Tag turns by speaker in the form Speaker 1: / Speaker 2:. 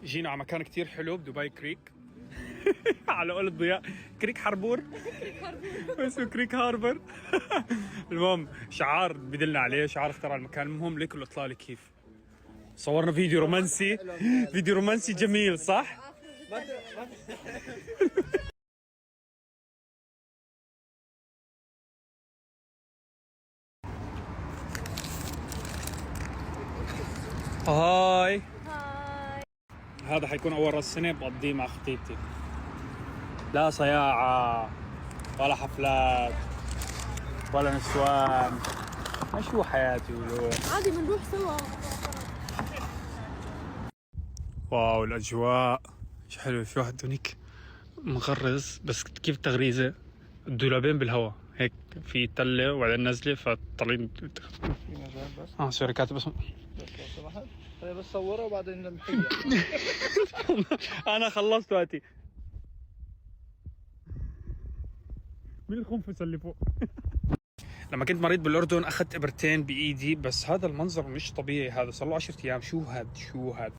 Speaker 1: جينا على مكان كتير حلو بدبي كريك. على قول الضياء كريك حربور. اسمه كريك هاربر. المهم شعار بدلنا عليه، شعار اخترع المكان. المهم ليك الاطلالة كيف صورنا فيديو رومانسي. فيديو رومانسي جميل صح؟ هاي. هذا حيكون أول رأس سنة بقضيه مع خطيبتي. لا صياعة ولا حفلات ولا نسوان. شو حياتي ولو
Speaker 2: عادي بنروح سوا.
Speaker 1: واو الأجواء شو حلوة. في واحد هونيك مغرز، بس كيف التغريزة؟ الدولابين بالهواء هيك، في تلة وبعدين نزلة فطالعين.
Speaker 3: في مجال بس
Speaker 1: سوري كاتب اسمه.
Speaker 3: لو سمحت. طيب بس صورها وبعدين نمحيها.
Speaker 1: أنا خلصت وقتي. مين الخنفس اللي فوق؟ لما كنت مريض بالأردن أخذت إبرتين بإيدي، بس هذا المنظر مش طبيعي. هذا صار له 10 أيام. شو هاد؟